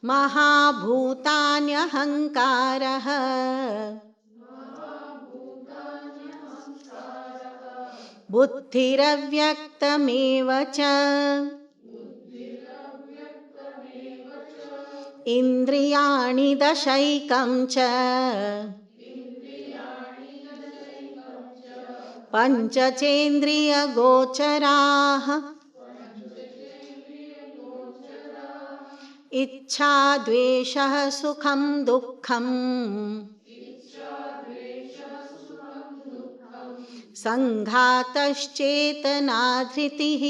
महाभूतान्यहङ्कारः बुद्धिरव्यक्तमेव च इन्द्रियाणि दशैकं च पञ्चचेन्द्रियगोचराः इच्छा द्वेषः सुखं दुःखं संघातश्चेतना धृतिः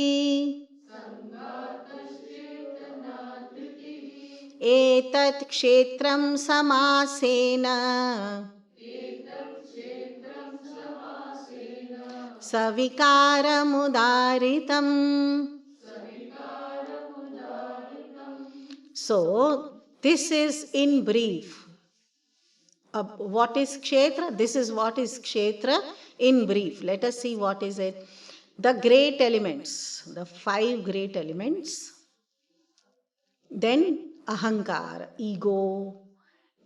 एतत् क्षेत्रं समासेन सविकारमुदारितम्. So, this is in brief. What is Kshetra? This is what is Kshetra in brief. Let us see what is it. The great elements, the 5 great elements. Then ahankara, ego.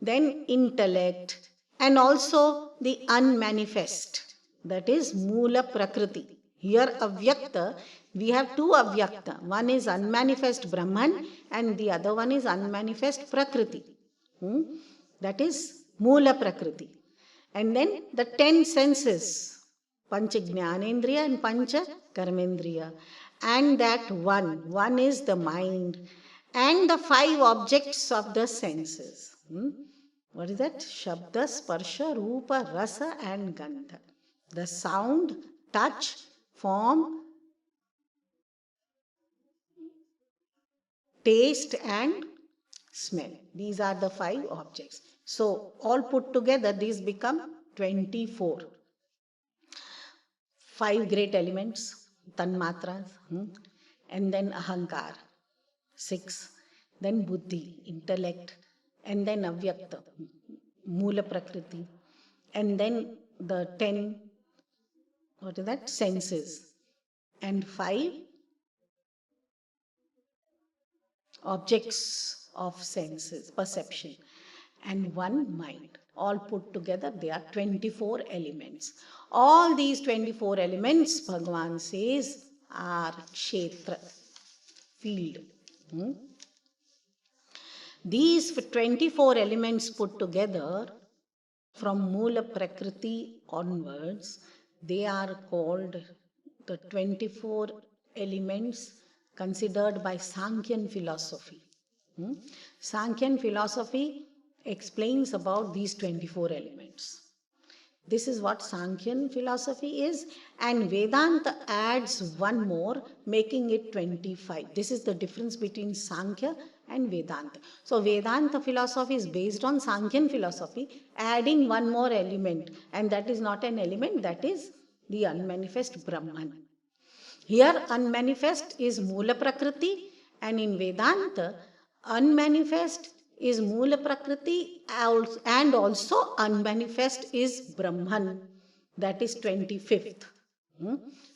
Then intellect. And also the unmanifest. That is Moola Prakriti. Here Avyakta, we have 2 Avyakta. One is unmanifest Brahman and the other one is unmanifest Prakriti. That is Moola Prakriti. And then the 10 senses, Pancha Jnanendriya and Pancha Karmendriya. And that one is the mind. And the 5 objects of the senses. What is that? Shabda, Sparsha, Rupa, Rasa and Gandha. The sound, touch, form, taste and smell. These are the 5 objects. So, all put together, these become 24. 5 great elements, tanmatras, and then ahankar, 6. Then buddhi, intellect, and then avyakta, moola prakriti, and then the 10, what is that? Senses, and 5 objects of senses, perception, and 1 mind. All put together, they are 24 elements. All these 24 elements, Bhagavan says, are Kshetra, field. These 24 elements put together, from Moola Prakriti onwards, they are called the 24 elements considered by Sankhyan philosophy. Sankhyan philosophy explains about these 24 elements. This is what Sankhyan philosophy is, and Vedanta adds 1 more, making it 25. This is the difference between Sankhya and Vedanta. So Vedanta philosophy is based on Sankhyan philosophy, adding 1 more element, and that is not an element, that is the unmanifest Brahman. Here unmanifest is Moola Prakriti, and in Vedanta unmanifest is Moola Prakriti and also unmanifest is Brahman, that is 25th.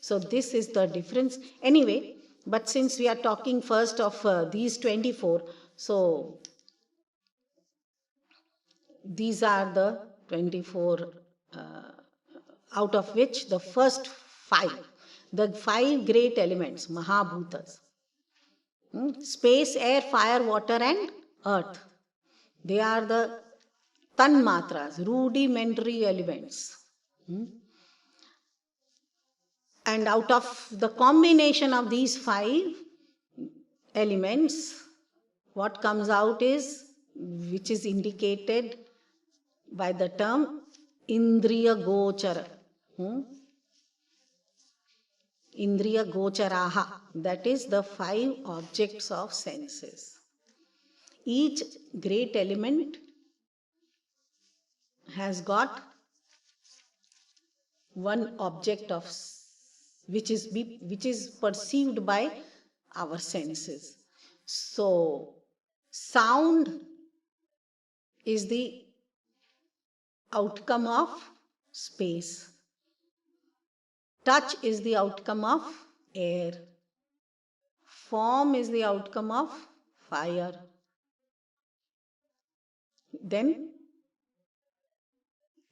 So this is the difference. Anyway, but since we are talking first of these 24, so these are the 24 out of which the first 5, the 5 great elements, Mahabhutas, space, air, fire, water and earth. They are the tanmatras, rudimentary elements. And out of the combination of these 5 elements, what comes out is, which is indicated by the term Indriya Gochara. Indriya Gocharaha, that is the 5 objects of senses. Each great element has got 1 object of which is perceived by our senses. So sound is the outcome of space. Touch is the outcome of air. Form is the outcome of fire. Then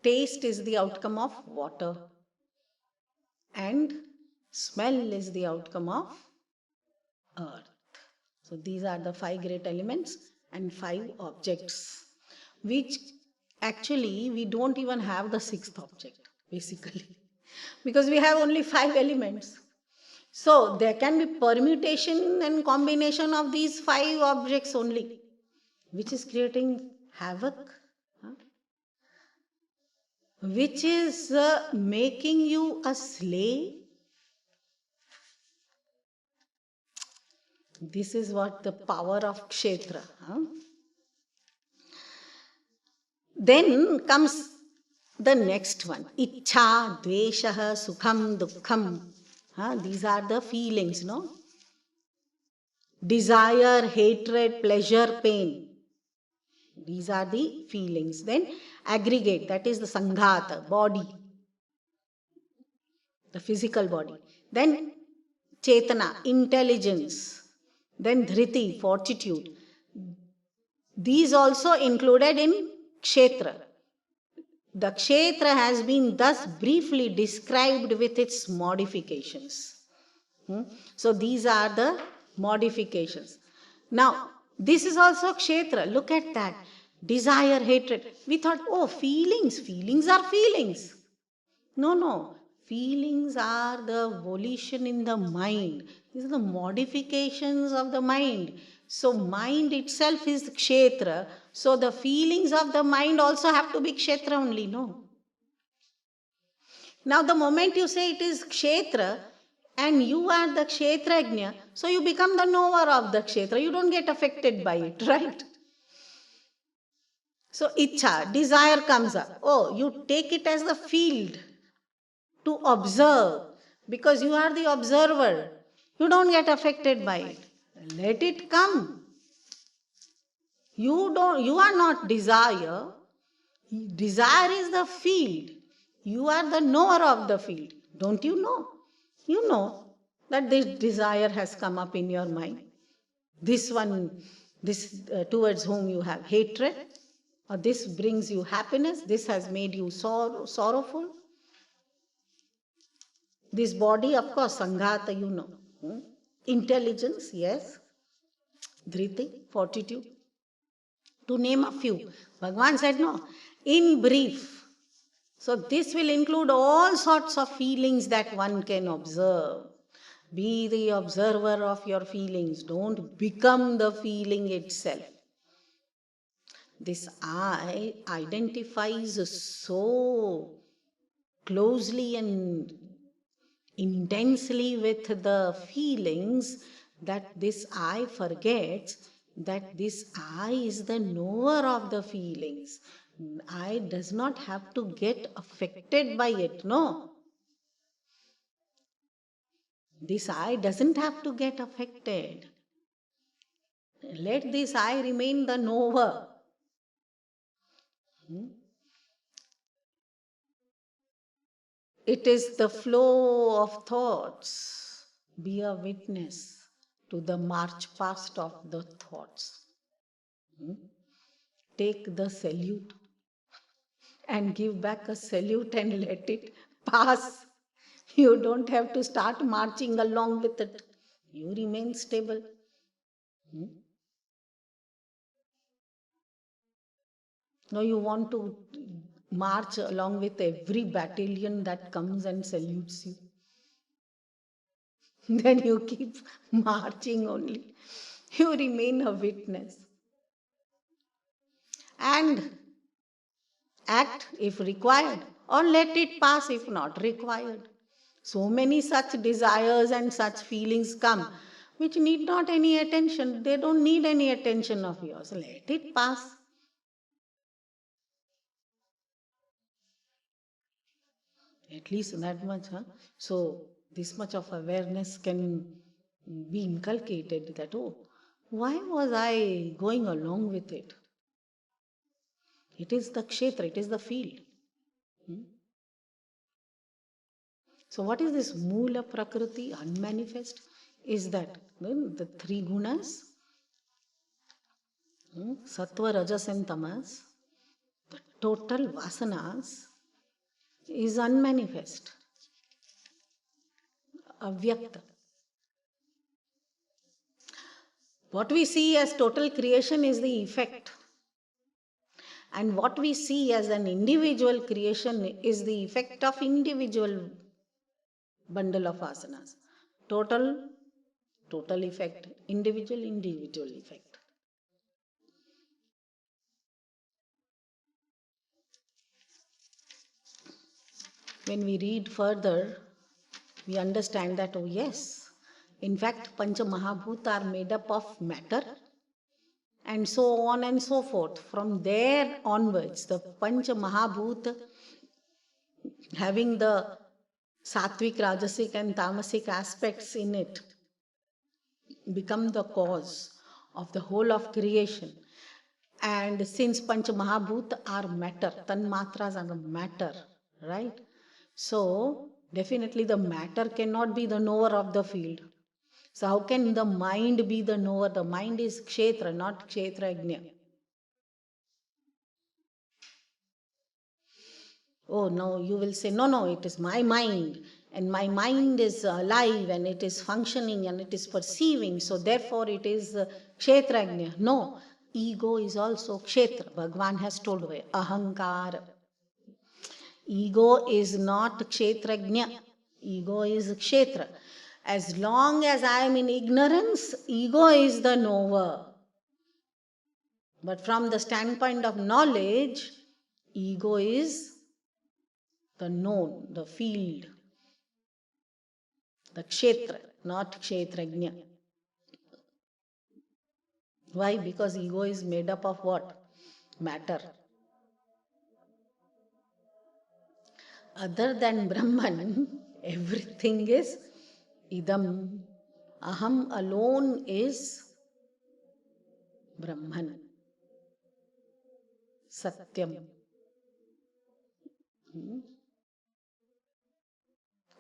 taste is the outcome of water. And smell is the outcome of earth. So these are the 5 great elements and 5 objects, which actually we don't even have the 6th object, basically, because we have only 5 elements. So there can be permutation and combination of these 5 objects only, which is creating havoc, which is making you a slave. This is what the power of Kshetra. Then comes the next one. Ichha, dvesha, sukham, dukkham. These are the feelings, no? Desire, hatred, pleasure, pain. These are the feelings. Then aggregate, that is the sanghata, body, the physical body. Then chetana, intelligence. Then dhriti, fortitude. These also included in Kshetra. The Kshetra has been thus briefly described with its modifications. So these are the modifications. Now, this is also Kshetra. Look at that. Desire, hatred. We thought, oh, feelings. Feelings are feelings. No. Feelings are the volition in the mind. These are the modifications of the mind. So mind itself is Kshetra. So the feelings of the mind also have to be Kshetra only, no? Now the moment you say it is Kshetra and you are the Kshetrajna, so you become the knower of the Kshetra. You don't get affected by it, right? So Ichha, desire comes up. Oh, you take it as the field to observe, because you are the observer. You don't get affected by it. Let it come. You are not desire. Desire is the field. You are the knower of the field. Don't you know? You know that this desire has come up in your mind. This towards whom you have hatred, or this brings you happiness, this has made you sorrowful. This body, of course, sanghata, you know. Intelligence, yes. Dhriti, fortitude. To name a few. Bhagavan said no. In brief. So this will include all sorts of feelings that one can observe. Be the observer of your feelings. Don't become the feeling itself. This I identifies so closely and intensely with the feelings that this I forgets that this I is the knower of the feelings. I does not have to get affected by it, no. This I doesn't have to get affected. Let this I remain the knower. It is the flow of thoughts. Be a witness to the march past of the thoughts. Take the salute and give back a salute and let it pass. You don't have to start marching along with it. You remain stable. Now you want to march along with every battalion that comes and salutes you. Then you keep marching only. You remain a witness. And act if required, or let it pass if not required. So many such desires and such feelings come, which need not any attention. They don't need any attention of yours. Let it pass. At least that much. So this much of awareness can be inculcated that, oh, why was I going along with it? It is the kshetra, it is the field. So what is this Moola Prakriti, unmanifest? Is that the 3 gunas, Sattva, Rajas and Tamas, total vasanas is unmanifest, avyakta. What we see as total creation is the effect. And what we see as an individual creation is the effect of individual bundle of asanas. Total effect. Individual effect. When we read further, we understand that, oh yes, in fact, Pancha Mahabhuta are made up of matter, and so on and so forth. From there onwards, the Pancha Mahabhuta, having the sattvic, rajasic and tamasic aspects in it, become the cause of the whole of creation. And since Pancha Mahabhuta are matter, Tanmatras are matter, right? So, definitely the matter cannot be the knower of the field. So how can the mind be the knower? The mind is Kshetra, not Kshetrajna. Oh no, you will say, no, it is my mind. And my mind is alive and it is functioning and it is perceiving. So therefore it is Kshetrajna. No, ego is also Kshetra. Bhagavan has told me, Ahankara. Ego is not Kshetrajna. Ego is Kshetra. As long as I am in ignorance, ego is the knower. But from the standpoint of knowledge, ego is the known, the field, the Kshetra, not Kshetrajna. Why? Because ego is made up of what? Matter. Other than Brahman, everything is idam. Aham alone is Brahman. Satyam.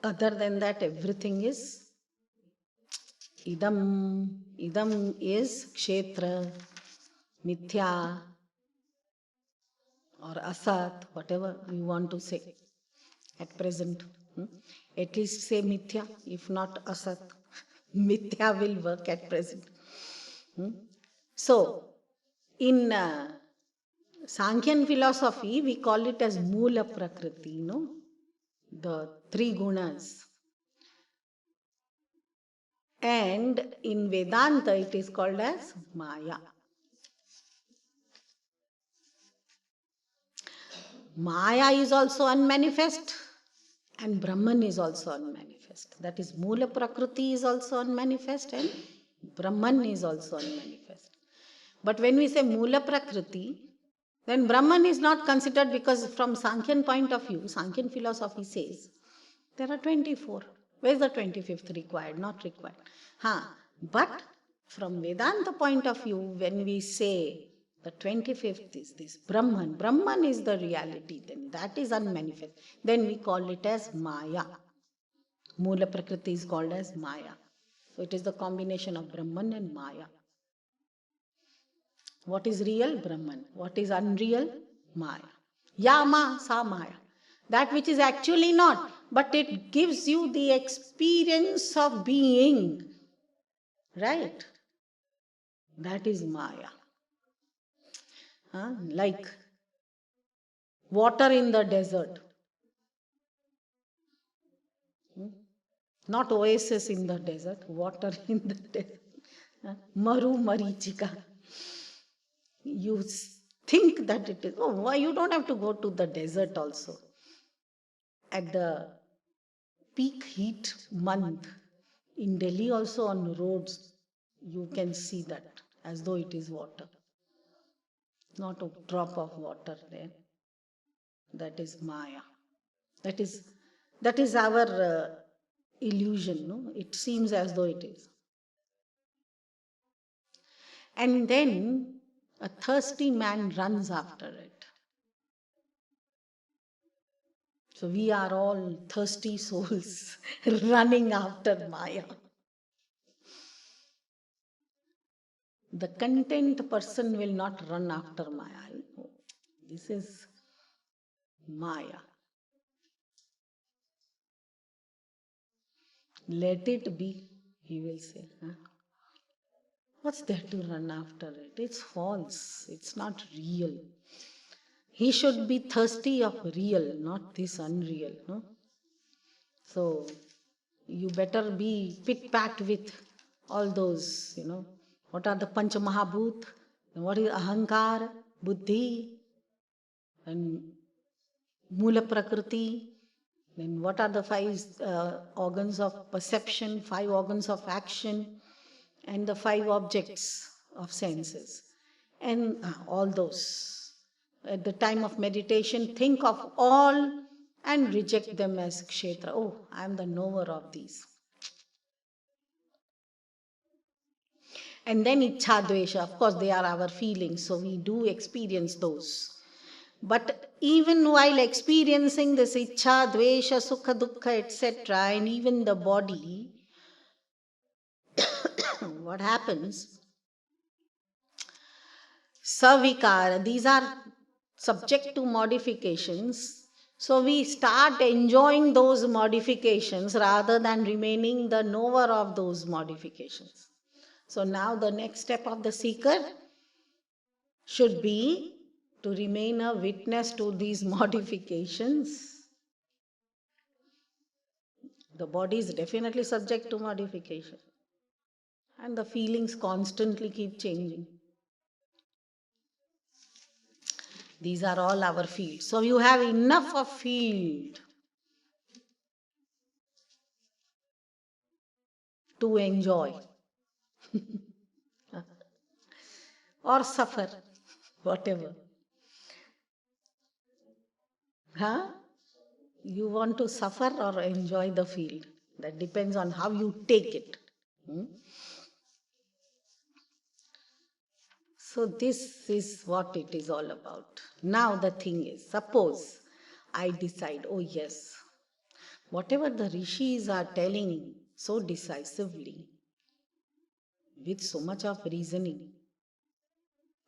Other than that, everything is idam. Idam is Kshetra, Mithya, or Asat, whatever you want to say at present. At least say Mithya, if not Asat. Mithya will work at present. So, in Sankhyan philosophy, we call it as Moola Prakriti, the three gunas. And in Vedanta, it is called as Maya. Maya is also unmanifest and Brahman is also unmanifest. That is, Moola Prakriti is also unmanifest and Brahman is also unmanifest. But when we say Moola Prakriti, then Brahman is not considered, because from Sankhyan point of view, Sankhyan philosophy says, there are 24. Where is the 25th required? Not required. But from Vedanta point of view, when we say the 25th is this Brahman, Brahman is the reality, then that is unmanifest. Then we call it as Maya. Moola Prakriti is called as Maya. So it is the combination of Brahman and Maya. What is real? Brahman. What is unreal? Maya. Yama, sa Maya. That which is actually not, but it gives you the experience of being. Right? That is Maya. Like water in the desert. Not oasis in the desert, water in the desert. Maru Marichika. You think that it is, why you don't have to go to the desert also. At the peak heat month, in Delhi also on roads, you can see that as though it is water. Not a drop of water there. That is Maya. That is our illusion, no? It seems as though it is. And then a thirsty man runs after it. So we are all thirsty souls running after Maya. The content person will not run after Maya. This is Maya. Let it be, he will say. Huh? What's there to run after it? It's false. It's not real. He should be thirsty of real, not this unreal. No? So, you better be pit-packed with all those, What are the Pancha Mahabhut? What is Ahankar, Buddhi, and Mula Prakriti? Then what are the five organs of perception, five organs of action, and the five objects of senses? And all those. At the time of meditation, think of all and reject them as Kshetra. Oh, I am the knower of these. And then Ichha Dvesha, of course, they are our feelings, so we do experience those. But even while experiencing this Ichha, Dvesha, Sukha, Dukkha, etc., and even the body, what happens? Savikara, these are subject to modifications. So we start enjoying those modifications rather than remaining the knower of those modifications. So now the next step of the seeker should be to remain a witness to these modifications. The body is definitely subject to modification. And the feelings constantly keep changing. These are all our fields. So you have enough of field to enjoy or suffer, whatever. Huh? You want to suffer or enjoy the field. That depends on how you take it. So this is what it is all about. Now the thing is, suppose I decide, oh yes, whatever the rishis are telling so decisively, with so much of reasoning.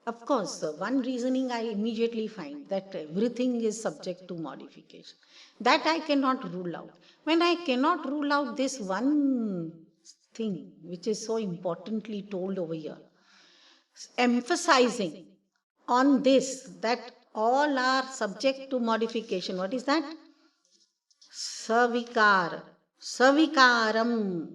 Of course, one reasoning I immediately find that everything is subject to modification. That I cannot rule out. When I cannot rule out this one thing, which is so importantly told over here, emphasizing on this, that all are subject to modification. What is that? Savikar. Savikaram.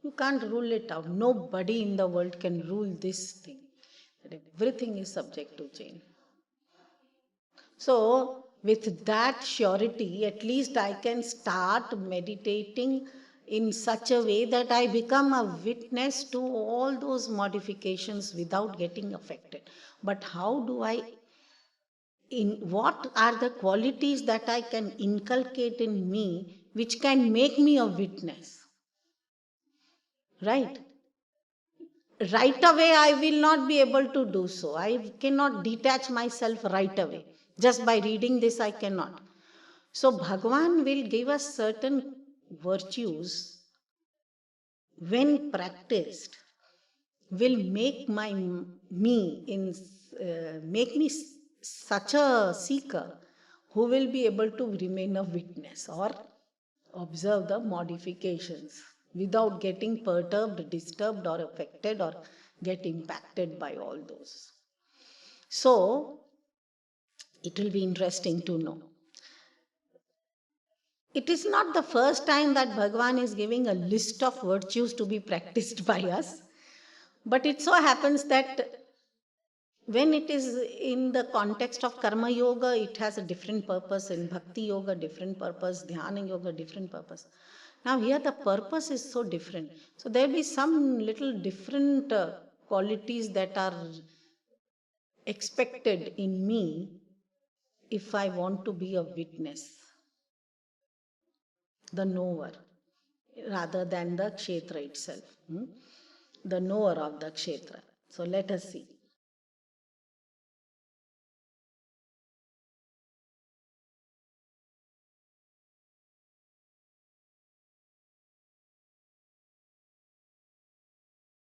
You can't rule it out. Nobody in the world can rule this thing. That everything is subject to change. So, with that surety, at least I can start meditating in such a way that I become a witness to all those modifications without getting affected. But how do what are the qualities that I can inculcate in me which can make me a witness? Right? Right away, I will not be able to do so. I cannot detach myself right away. Just by reading this, I cannot. So, Bhagavan will give us certain virtues when practiced will make me such a seeker who will be able to remain a witness or observe the modifications without getting perturbed, disturbed, or affected, or get impacted by all those. So, it will be interesting to know. It is not the first time that Bhagavan is giving a list of virtues to be practiced by us, but it so happens that when it is in the context of Karma Yoga, it has a different purpose. In Bhakti Yoga, different purpose. Dhyana Yoga, different purpose. Now here the purpose is so different. So there will be some little different qualities that are expected in me if I want to be a witness, the knower, rather than the Kshetra itself. The knower of the Kshetra. So let us see.